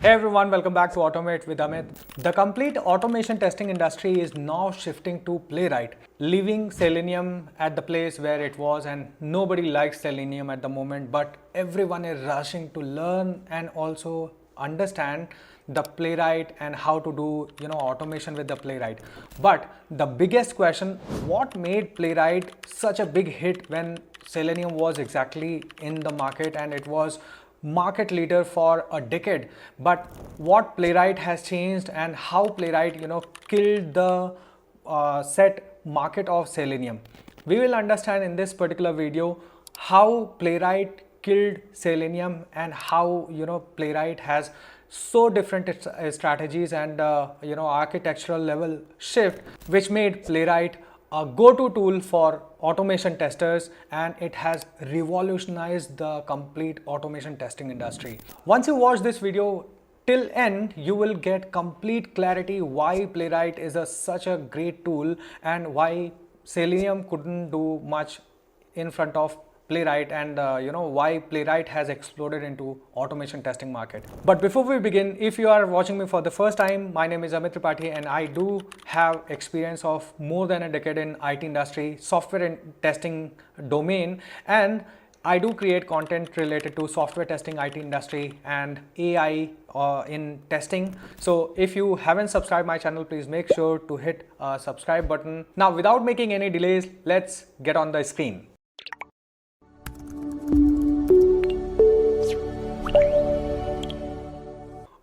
Hey everyone, welcome back to Automate with Amit. The complete automation testing industry is now shifting to Playwright, leaving Selenium at the place where it was, and nobody likes Selenium at the moment, but everyone is rushing to learn and also understand the Playwright and how to do automation with the Playwright. But the biggest question, what made Playwright such a big hit when Selenium was exactly in the market and it was market leader for a decade? But what Playwright has changed and how Playwright killed the set market of Selenium, we will understand in this particular video how Playwright killed Selenium and how Playwright has so different strategies and architectural level shift, which made Playwright a go-to tool for automation testers, and it has revolutionized the complete automation testing industry. Once you watch this video till end, you will get complete clarity why Playwright is such a great tool and why Selenium couldn't do much in front of Playwright, and why Playwright has exploded into automation testing market. But before we begin, if you are watching me for the first time, my name is Amit Tripathi and I do have experience of more than a decade in IT industry, software and testing domain, and I do create content related to software testing, IT industry and AI in testing. So if you haven't subscribed my channel, please make sure to hit a subscribe button. Now, without making any delays, let's get on the screen.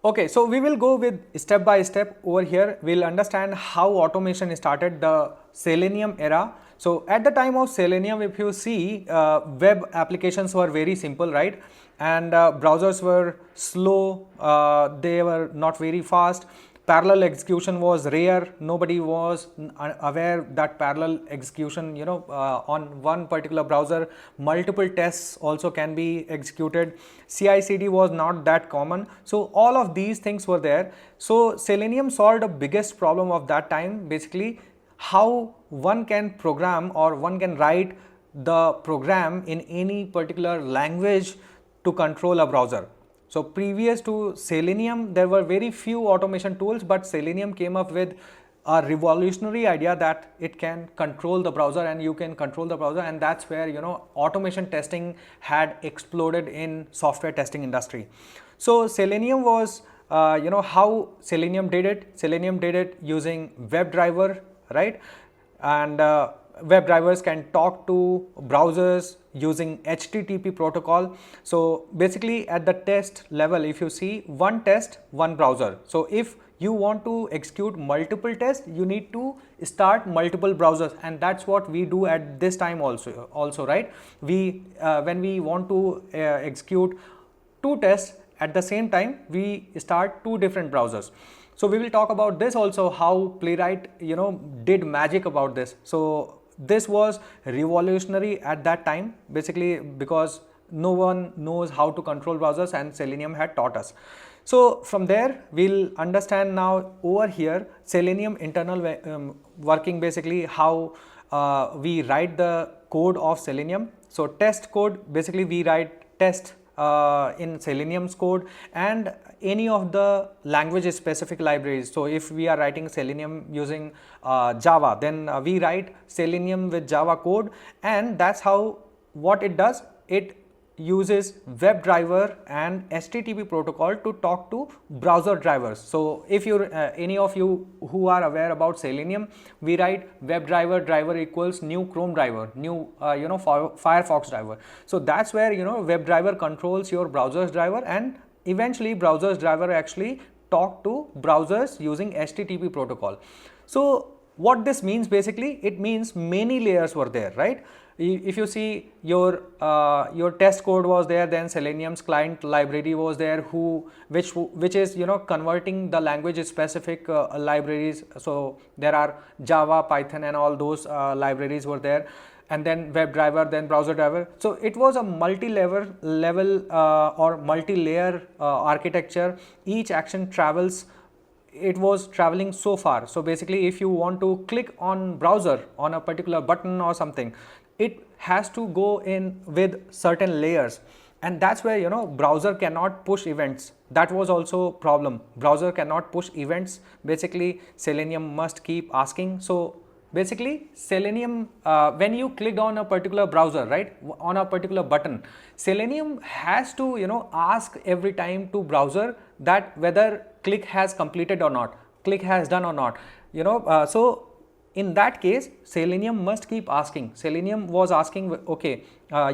Okay, so we will go with step by step over here. We'll understand how automation started, the Selenium era. So at the time of Selenium, if you see, web applications were very simple, right? And browsers were slow, they were not very fast. Parallel execution was rare. Nobody was aware that parallel execution, on one particular browser, multiple tests also can be executed. CI/CD was not that common. So all of these things were there. So Selenium solved the biggest problem of that time, basically how one can program or one can write the program in any particular language to control a browser. So previous to Selenium, there were very few automation tools, but Selenium came up with a revolutionary idea that it can control the browser and you can control the browser, and that's where automation testing had exploded in software testing industry. So Selenium was how Selenium did it. Selenium did it using WebDriver, right? And WebDrivers can talk to browsers using HTTP protocol. So basically at the test level, if you see, one test, one browser. So if you want to execute multiple tests, you need to start multiple browsers, and that's what we do at this time also, right? We when we want to execute two tests at the same time, we start two different browsers. So we will talk about this also, how Playwright did magic about this. So this was revolutionary at that time, basically because no one knows how to control browsers and Selenium had taught us. So from there we'll understand now over here Selenium internal working, basically how we write the code of Selenium. So test code, basically we write test in Selenium's code and any of the language specific libraries. So if we are writing Selenium using Java, then we write Selenium with Java code, and that's how what it does. It uses WebDriver and HTTP protocol to talk to browser drivers. So if you're any of you who are aware about Selenium, we write WebDriver driver equals new Chrome driver, new Firefox driver. So that's where WebDriver controls your browser's driver, and eventually browser's driver actually talk to browsers using HTTP protocol. So what this means, basically it means many layers were there, right? If you see your test code was there, then Selenium's client library was there, which is converting the language specific libraries. So there are Java, Python and all those libraries were there, and then WebDriver, then browser driver. So it was a multi-level or multi-layer architecture. Each action travels, it was traveling so far. So basically if you want to click on browser on a particular button or something, it has to go in with certain layers. and that's where, you know, browser cannot push events. That was also problem. Browser cannot push events. Basically Selenium must keep asking. So basically Selenium, when you clicked on a particular browser, right, on a particular button, Selenium has to, you know, ask every time to browser that whether click has completed or not, click has done or not, you know. So in that case Selenium must keep asking. Selenium was asking, okay,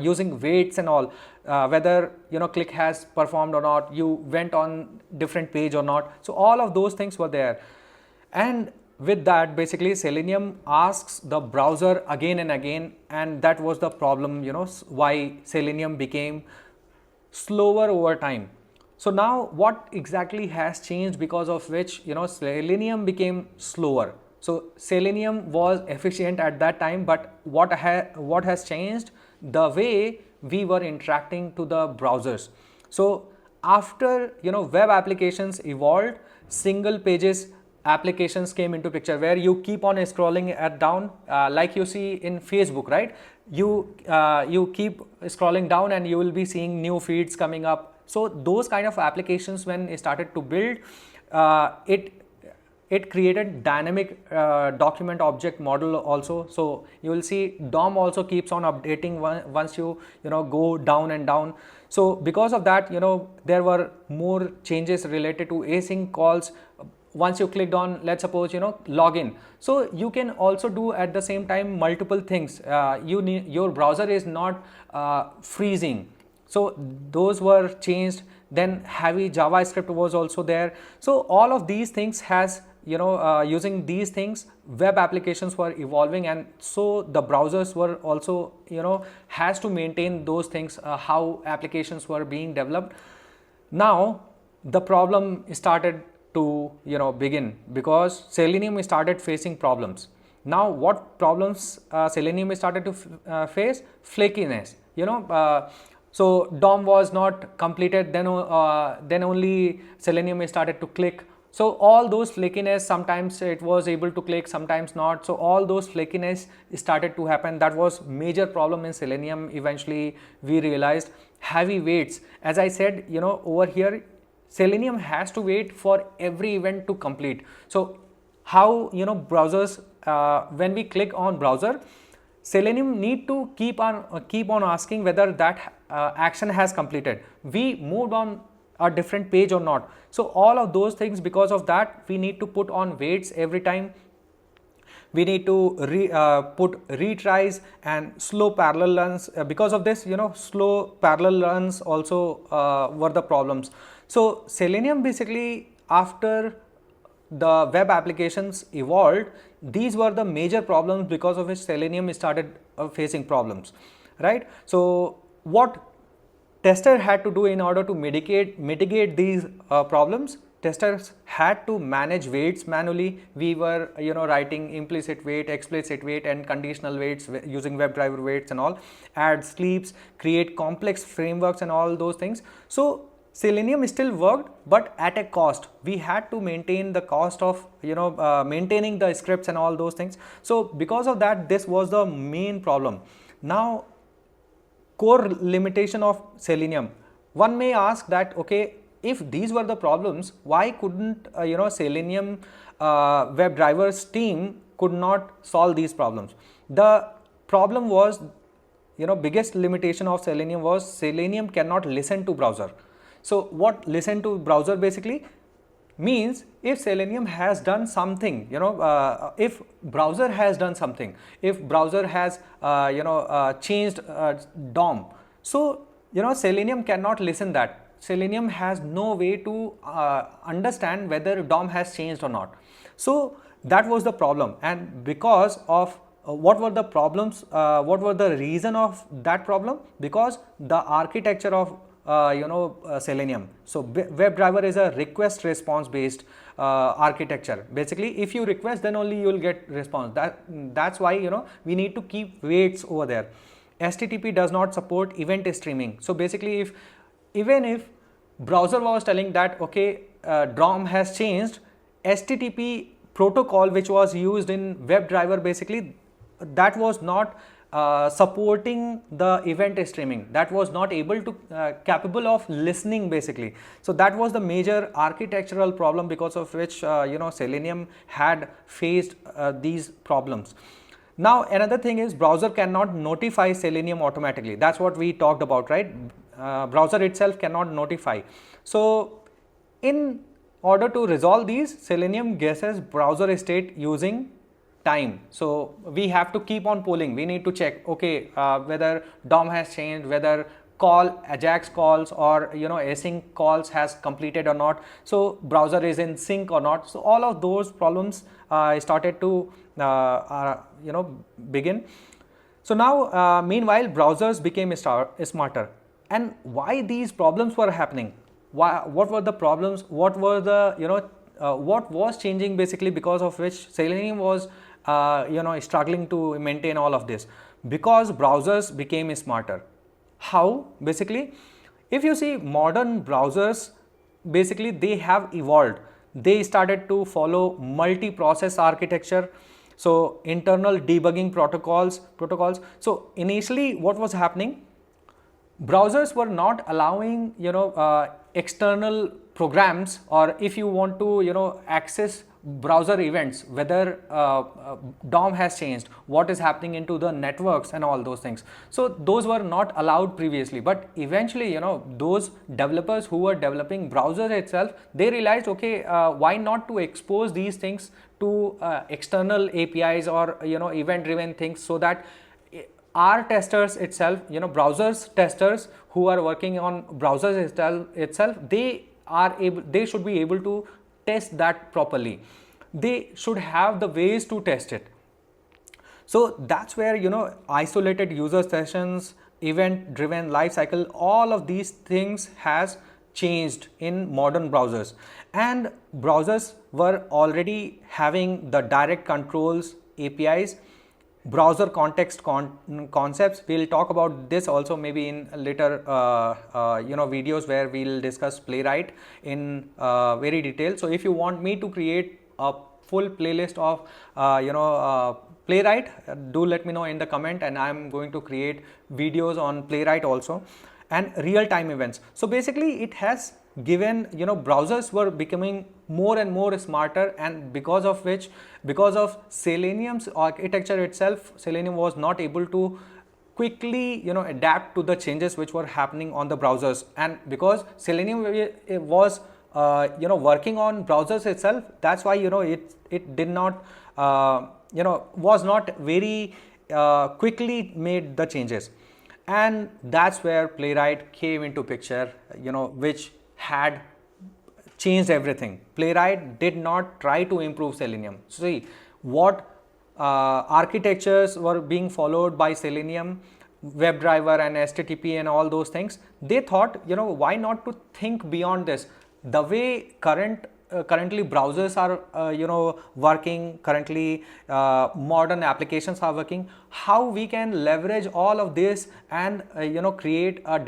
using weights and all, whether, you know, click has performed or not, you went on different page or not. So all of those things were there, and with that basically Selenium asks the browser again and again, and that was the problem, you know, why Selenium became slower over time. So now what exactly has changed because of which, you know, Selenium became slower? So Selenium was efficient at that time, but what has changed? The way we were interacting to the browsers. So after, you know, web applications evolved, single pages applications came into picture, where you keep on scrolling at down, like you see in Facebook, right? You keep scrolling down and you will be seeing new feeds coming up. So those kind of applications, when it started to build, it created dynamic document object model also. So you will see DOM also keeps on updating once you know, go down and down. So because of that, you know, there were more changes related to async calls. Once you clicked on, let's suppose, you know, login, so you can also do at the same time multiple things. Your browser is not freezing. So those were changed. Then heavy JavaScript was also there. So all of these things has, you know, using these things, web applications were evolving, and so the browsers were also, you know, has to maintain those things, how applications were being developed. Now the problem started to, you know, begin, because Selenium started facing problems. Now what problems Selenium started to face? Flakiness, you know. So DOM was not completed, then only Selenium started to click. So all those flakiness, sometimes it was able to click, sometimes not. So all those flakiness started to happen. That was major problem in Selenium. Eventually we realized heavy weights. As I said, you know, over here Selenium has to wait for every event to complete. So how, you know, browsers, when we click on browser, Selenium need to keep on asking whether that action has completed, we moved on a different page or not. So all of those things, because of that we need to put on waits every time. We need to put retries and slow parallel runs. Because of this, you know, slow parallel runs also were the problems. So Selenium basically, after the web applications evolved, these were the major problems because of which Selenium started facing problems, right? So what tester had to do in order to mitigate these problems? Testers had to manage weights manually. We were, you know, writing implicit weight, explicit weight, and conditional weights using WebDriver weights and all, add sleeps, create complex frameworks and all those things. So Selenium still worked, but at a cost. We had to maintain the cost of, you know, maintaining the scripts and all those things. So because of that, this was the main problem. Now, core limitation of Selenium. One may ask that, okay, if these were the problems, why couldn't, you know, Selenium WebDriver's team could not solve these problems? The problem was, you know, biggest limitation of Selenium was Selenium cannot listen to browser. So what listen to browser basically means, if Selenium has done something, you know, if browser has done something, if browser has changed DOM, so, you know, Selenium cannot listen that. Selenium has no way to understand whether DOM has changed or not. So that was the problem. And because of what were the problems, what were the reason of that problem? Because the architecture of Selenium. So WebDriver is a request response based architecture. Basically, if you request, then only you will get response. That's why, you know, we need to keep waits over there. HTTP does not support event streaming. So basically, even if browser was telling that, okay, DOM has changed, HTTP protocol which was used in WebDriver, basically that was not supporting the event streaming, that was not able to capable of listening basically. So that was the major architectural problem because of which Selenium had faced these problems. Now another thing is browser cannot notify Selenium automatically. That's what we talked about, right? Browser itself cannot notify. So in order to resolve these, Selenium guesses browser state using time. So we have to keep on polling. We need to check, okay, whether DOM has changed, whether AJAX calls or async calls has completed or not. So browser is in sync or not. So all of those problems started to begin. So now meanwhile browsers became smarter. And why these problems were happening? What were the problems? What were the what was changing basically, because of which Selenium was struggling to maintain all of this? Because browsers became smarter. How? Basically, if you see modern browsers, basically they have evolved. They started to follow multi-process architecture, so internal debugging protocols. So initially what was happening, browsers were not allowing external programs, or if you want to access browser events, whether DOM has changed, what is happening into the networks and all those things. So those were not allowed previously, but eventually those developers who were developing browser itself, they realized, okay, why not to expose these things to external APIs or event driven things, so that our testers itself, browsers testers who are working on browsers itself, they should be able to test that properly. They should have the ways to test it. So that's where isolated user sessions, event driven lifecycle, all of these things has changed in modern browsers. And browsers were already having the direct controls APIs, browser context concepts. We'll talk about this also maybe in later videos where we'll discuss Playwright in very detail. So if you want me to create a full playlist of Playwright, do let me know in the comment, and I'm going to create videos on Playwright also. And real-time events. So basically it has given, browsers were becoming more and more smarter, and because of Selenium's architecture itself, Selenium was not able to quickly adapt to the changes which were happening on the browsers. And because Selenium was working on browsers itself, that's why it did not was not very quickly made the changes. And that's where Playwright came into picture, which had changed everything. Playwright did not try to improve Selenium. See what architectures were being followed by Selenium, WebDriver and HTTP and all those things. They thought, why not to think beyond this? The way currently browsers are working, currently modern applications are working, how we can leverage all of this and create a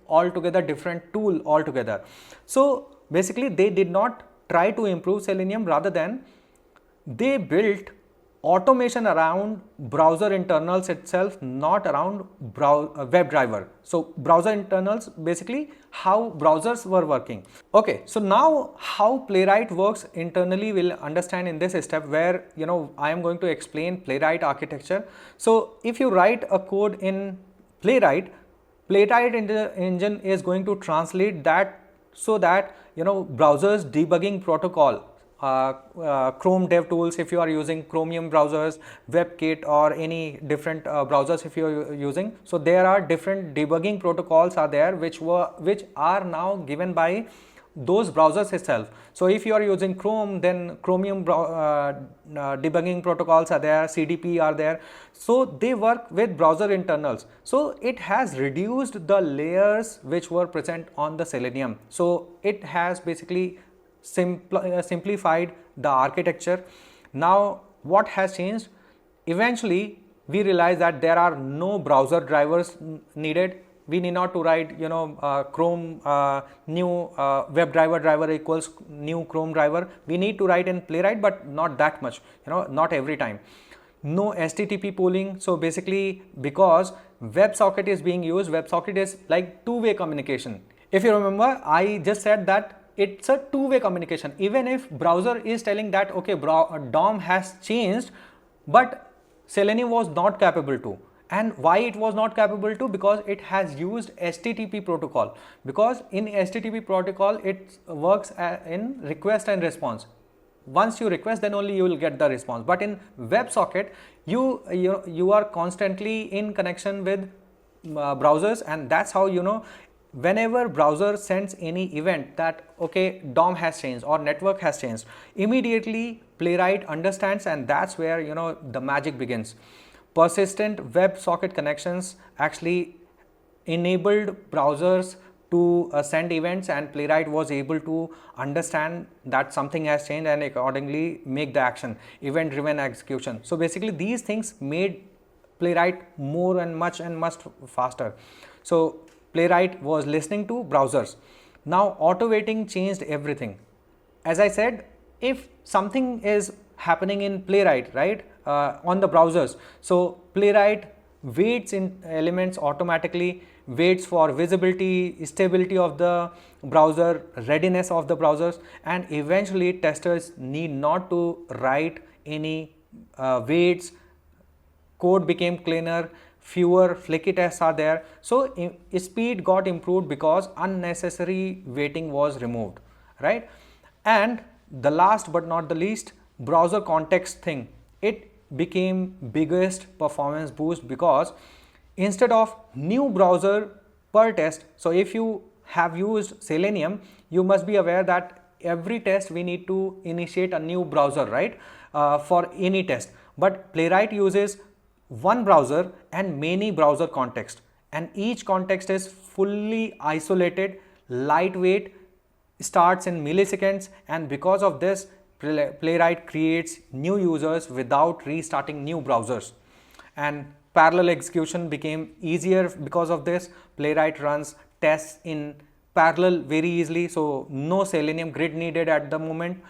altogether different tool altogether. So basically they did not try to improve Selenium, rather than they built automation around browser internals itself, not around WebDriver. So browser internals, basically how browsers were working. Okay, so now how Playwright works internally we'll understand in this step, where I am going to explain Playwright architecture. So if you write a code in Playwright engine is going to translate that, so that browsers debugging protocol, Chrome DevTools if you are using Chromium browsers, WebKit or any different browsers if you are using. So there are different debugging protocols are there which are now given by those browsers itself. So if you are using Chrome, then Chromium debugging protocols are there, CDP are there. So they work with browser internals. So it has reduced the layers which were present on the Selenium. So it has basically simplified the architecture. Now what has changed? Eventually we realize that there are no browser drivers needed. We need not to write Chrome new WebDriver driver equals new Chrome driver. We need to write in Playwright, but not that much, not every time. no HTTP pooling. So basically, because WebSocket is being used, WebSocket is like two-way communication. If you remember, I just said that it's a two-way communication. Even if browser is telling that, okay, DOM has changed, but Selenium was not capable to. And why it was not capable to? Because it has used HTTP protocol. Because in HTTP protocol, it works in request and response. Once you request, then only you will get the response. But in WebSocket, you are constantly in connection with browsers, and that's how, whenever browser sends any event that, okay, DOM has changed or network has changed, immediately Playwright understands, and that's where, the magic begins. Persistent WebSocket connections actually enabled browsers to send events, and Playwright was able to understand that something has changed and accordingly make the action, event driven execution. So basically these things made Playwright more and much faster. So Playwright was listening to browsers. Now auto-waiting changed everything. As I said, if something is happening in Playwright, right, on the browsers, so Playwright waits in elements automatically, waits for visibility, stability of the browser, readiness of the browsers, and eventually testers need not to write any waits. Code became cleaner, fewer flaky tests are there. So speed got improved because unnecessary waiting was removed, right? And the last but not the least, browser context thing, it became biggest performance boost, because instead of new browser per test, so if you have used Selenium, you must be aware that every test we need to initiate a new browser, right, for any test. But Playwright uses one browser and many browser context, and each context is fully isolated, lightweight, starts in milliseconds, and because of this Playwright creates new users without restarting new browsers. And parallel execution became easier because of this. Playwright runs tests in parallel very easily, so no Selenium Grid needed at the moment.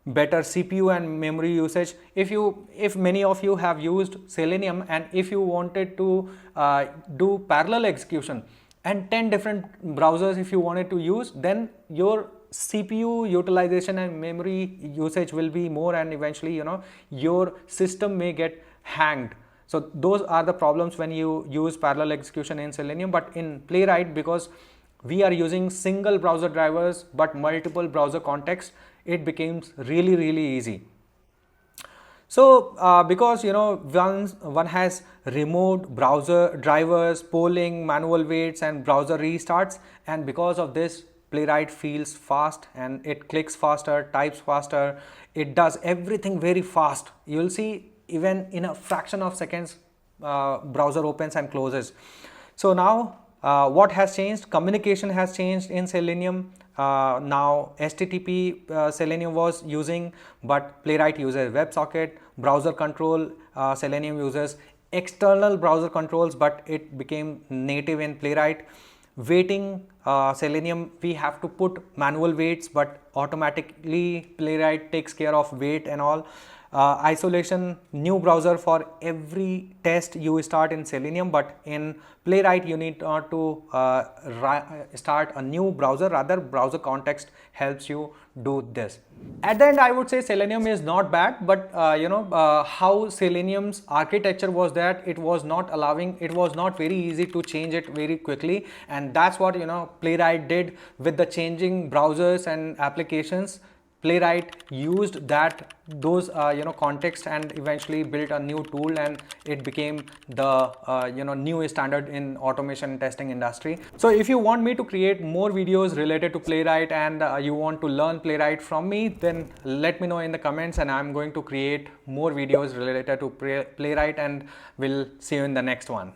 Better CPU and memory usage. If many of you have used Selenium, and if you wanted to do parallel execution and 10 different browsers if you wanted to use, then your CPU utilization and memory usage will be more, and eventually your system may get hanged. So those are the problems when you use parallel execution in Selenium. But in Playwright, because we are using single browser drivers but multiple browser contexts, it becomes really easy. So because one has removed browser drivers, polling, manual waits, and browser restarts, and because of this Playwright feels fast, and it clicks faster, types faster, it does everything very fast. You will see even in a fraction of seconds browser opens and closes. So now what has changed? Communication has changed in Selenium. Now HTTP Selenium was using, but Playwright uses WebSocket. Browser control, Selenium uses external browser controls, but it became native in Playwright. Waiting, Selenium, we have to put manual waits, but automatically Playwright takes care of wait and all. Isolation, new browser for every test you start in Selenium, but in Playwright you need not to start a new browser, rather browser-context helps you do this. At the end, I would say Selenium is not bad, but how Selenium's architecture was that it was not very easy to change it very quickly, and that's what Playwright did with the changing browsers and applications. Playwright used those context and eventually built a new tool, and it became the new standard in automation testing industry. So if you want me to create more videos related to Playwright, and you want to learn Playwright from me, then let me know in the comments, and I'm going to create more videos related to Playwright, and we'll see you in the next one.